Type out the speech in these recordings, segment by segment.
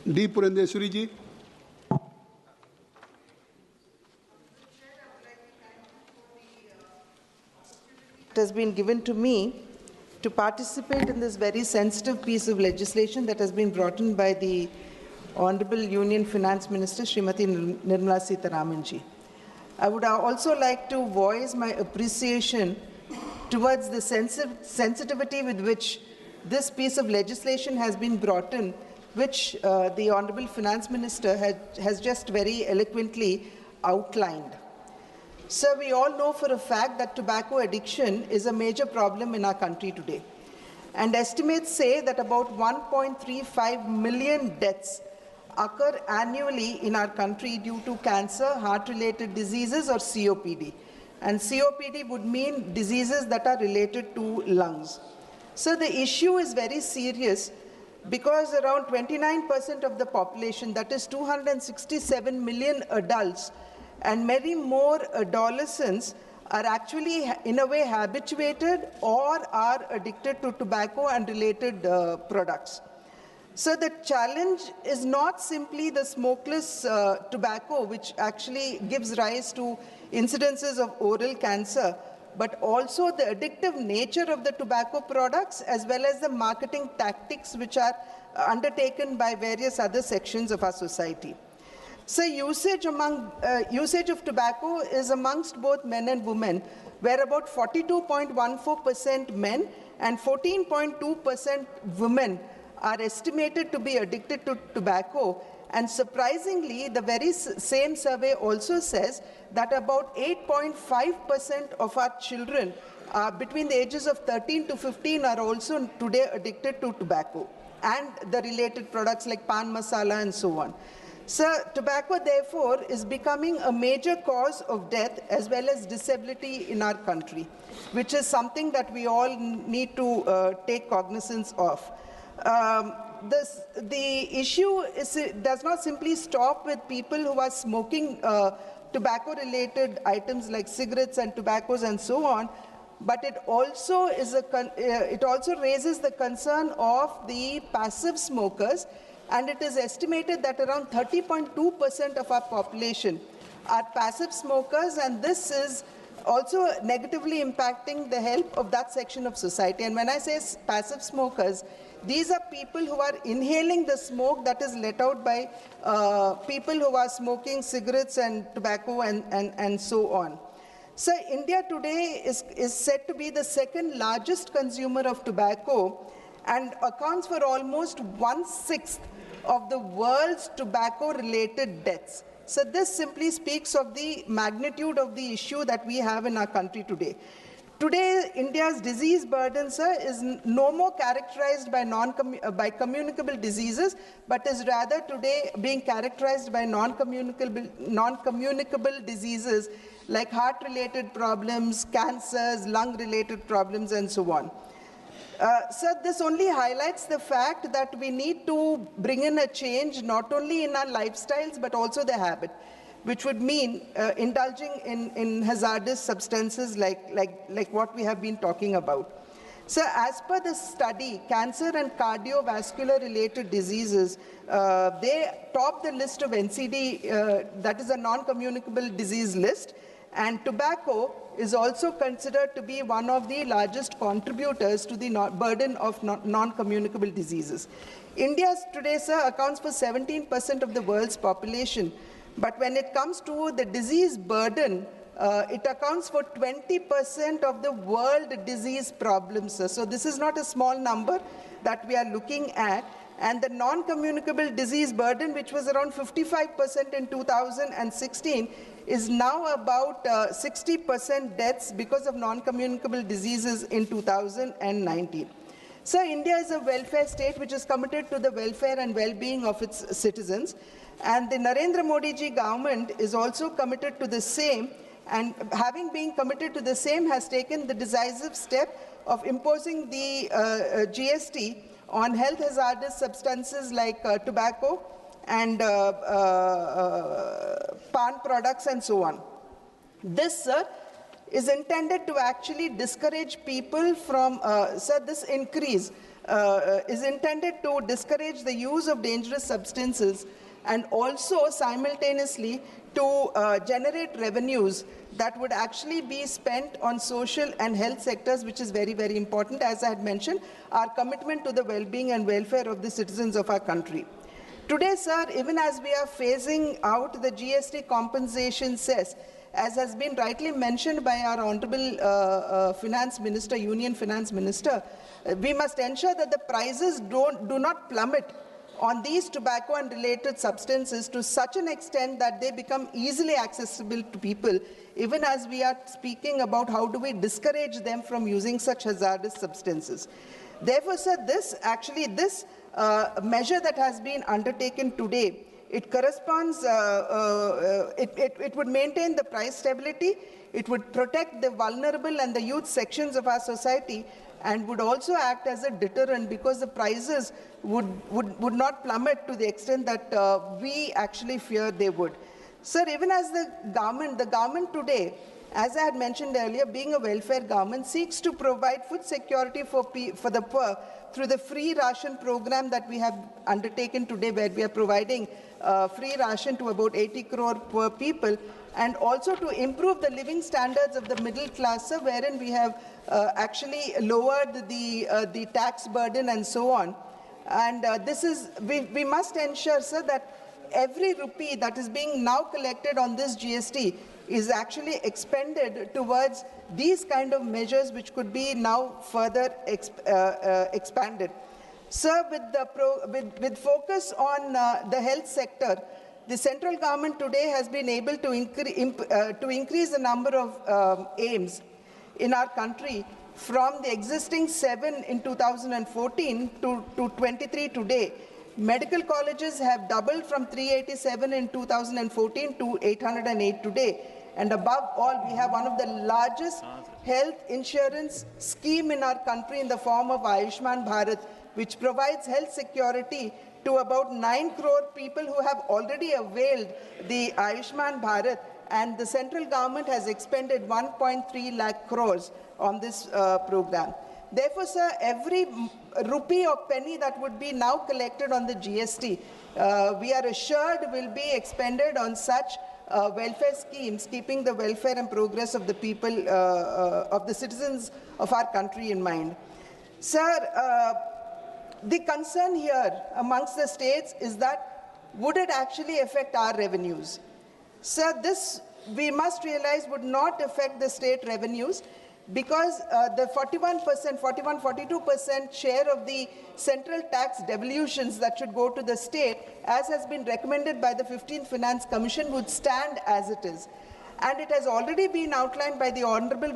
D. Purandeswari ji. It has been given to me to participate in this very sensitive piece of legislation that has been brought in by the Honorable Union Finance Minister, Srimati Nirmala Sitharaman ji. I would also like to voice my appreciation towards the sensitivity with which this piece of legislation has been brought in, which the Honorable Finance Minister has just very eloquently outlined. Sir, we all know for a fact that tobacco addiction is a major problem in our country today. And estimates say that about 1.35 million deaths occur annually in our country due to cancer, heart-related diseases or COPD. And COPD would mean diseases that are related to lungs. So the issue is very serious because around 29% of the population, that is 267 million adults, and many more adolescents are actually in a way habituated or are addicted to tobacco and related products. So the challenge is not simply the smokeless tobacco, which actually gives rise to incidences of oral cancer, but also the addictive nature of the tobacco products as well as the marketing tactics which are undertaken by various other sections of our society. So usage of tobacco is amongst both men and women, where about 42.14% men and 14.2% women are estimated to be addicted to tobacco. And surprisingly, the very same survey also says that about 8.5% of our children between the ages of 13 to 15 are also today addicted to tobacco and the related products like pan masala and so on. So tobacco, therefore, is becoming a major cause of death as well as disability in our country, which is something that we all need to take cognizance of. The issue does not simply stop with people who are smoking tobacco-related items like cigarettes and tobaccos and so on, but it also raises the concern of the passive smokers. And it is estimated that around 30.2% of our population are passive smokers, and this is also negatively impacting the health of that section of society. And when I say passive smokers, these are people who are inhaling the smoke that is let out by people who are smoking cigarettes and tobacco and so on. So India today is said to be the second largest consumer of tobacco and accounts for almost 1/6 of the world's tobacco-related deaths. So this simply speaks of the magnitude of the issue that we have in our country today. Today, India's disease burden, sir, is no more characterized by communicable diseases, but is rather today being characterized by non-communicable diseases like heart-related problems, cancers, lung-related problems, and so on. Sir, this only highlights the fact that we need to bring in a change not only in our lifestyles but also the habit, which would mean indulging in hazardous substances like what we have been talking about. So as per the study, cancer and cardiovascular related diseases, they top the list of NCD, that is a non-communicable disease list, and tobacco is also considered to be one of the largest contributors to the burden of non-communicable diseases. India today, sir, accounts for 17% of the world's population, but when it comes to the disease burden, it accounts for 20% of the world disease problems, sir. So this is not a small number that we are looking at. And the non-communicable disease burden, which was around 55% in 2016, is now about 60% deaths because of non-communicable diseases in 2019. So India is a welfare state which is committed to the welfare and well-being of its citizens. And the Narendra Modi ji government is also committed to the same, and having been committed to the same has taken the decisive step of imposing the GST on health hazardous substances like tobacco and pan products and so on. This, sir, is intended to actually discourage people from, this increase is intended to discourage the use of dangerous substances and also simultaneously to generate revenues that would actually be spent on social and health sectors, which is very, very important. As I had mentioned, our commitment to the well-being and welfare of the citizens of our country. Today, sir, even as we are phasing out the GST compensation cess, as has been rightly mentioned by our Honorable Finance Minister, Union Finance Minister, we must ensure that the prices do not plummet on these tobacco and related substances to such an extent that they become easily accessible to people, even as we are speaking about how do we discourage them from using such hazardous substances. Therefore, sir, this measure that has been undertaken today, it corresponds, it would maintain the price stability, it would protect the vulnerable and the youth sections of our society, and would also act as a deterrent because the prices would not plummet to the extent that we actually fear they would. Sir, even as the government today, as I had mentioned earlier, being a welfare government, seeks to provide food security for the poor through the free ration program that we have undertaken today, where we are providing free ration to about 80 crore poor people, and also to improve the living standards of the middle class, wherein we have actually lowered the tax burden and so on. And we must ensure, sir, that every rupee that is being now collected on this GST is actually expended towards these kind of measures, which could be now further expanded. Sir, with focus on the health sector, the central government today has been able to increase the number of AIMS in our country from the existing 7 in 2014 to 23 today. Medical colleges have doubled from 387 in 2014 to 808 today. And above all, we have one of the largest health insurance scheme in our country in the form of Ayushman Bharat, which provides health security to about 9 crore people who have already availed the Ayushman Bharat, and the central government has expended 1.3 lakh crores on this program. Therefore, sir, every rupee or penny that would be now collected on the GST, we are assured will be expended on such welfare schemes, keeping the welfare and progress of the people, of the citizens of our country in mind. Sir, the concern here amongst the states is that would it actually affect our revenues? Sir, this we must realize would not affect the state revenues, because the 42% share of the central tax devolutions that should go to the state, as has been recommended by the 15th Finance Commission, would stand as it is. And it has already been outlined by the Honorable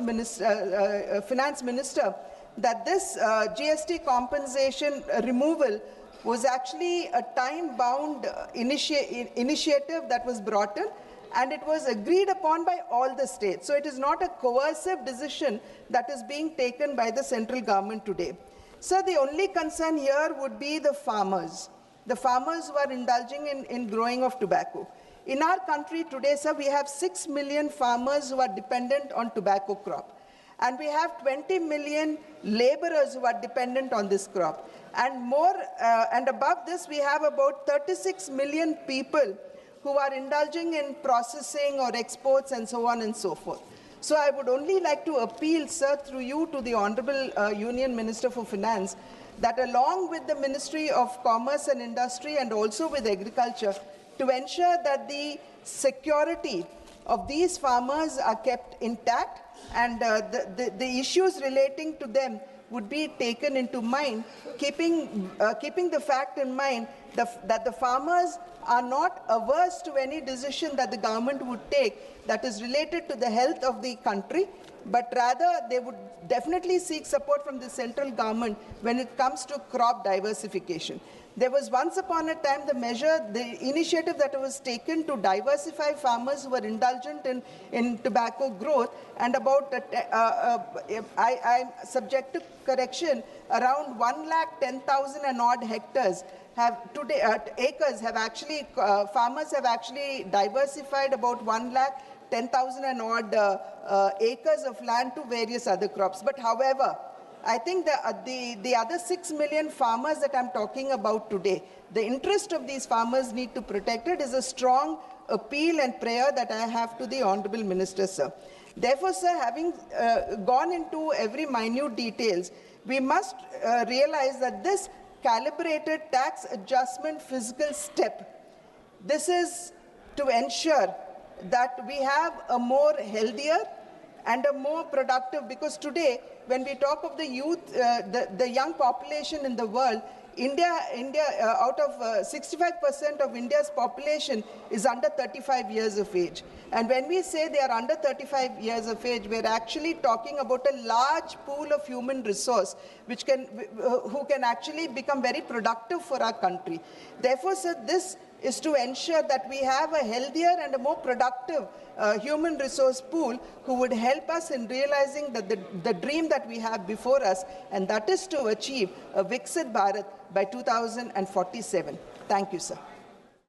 Finance Minister that this GST compensation removal was actually a time-bound initiative that was brought in, and it was agreed upon by all the states. So it is not a coercive decision that is being taken by the central government today. So the only concern here would be the farmers who are indulging in growing of tobacco. In our country today, sir, we have 6 million farmers who are dependent on tobacco crop. And we have 20 million laborers who are dependent on this crop. And and above this, we have about 36 million people who are indulging in processing or exports and so on and so forth. So I would only like to appeal, sir, through you to the Honorable Union Minister for Finance, that along with the Ministry of Commerce and Industry and also with Agriculture, to ensure that the security of these farmers are kept intact, and the issues relating to them would be taken into mind, keeping the fact in mind that the farmers are not averse to any decision that the government would take that is related to the health of the country, but rather they would definitely seek support from the central government when it comes to crop diversification. There was once upon a time the initiative that was taken to diversify farmers who were indulgent in tobacco growth, and about, I'm subject to correction, around 110,000 and odd hectares have today, acres have actually, farmers have actually diversified about 110,000 and odd acres of land to various other crops. But however, I think the other 6 million farmers that I'm talking about today, the interest of these farmers need to protect it is a strong appeal and prayer that I have to the Honorable Minister, sir. Therefore, sir, having gone into every minute details, we must realize that this calibrated tax adjustment fiscal step, this is to ensure that we have a more healthier and a more productive, because today, when we talk of the youth, the young population in the world, India out of 65% of India's population is under 35 years of age. And when we say they are under 35 years of age, we're actually talking about a large pool of human resource who can actually become very productive for our country. Therefore, sir, this is to ensure that we have a healthier and a more productive human resource pool who would help us in realizing that the dream that we have before us, and that is to achieve a Viksit Bharat by 2047. Thank you, sir.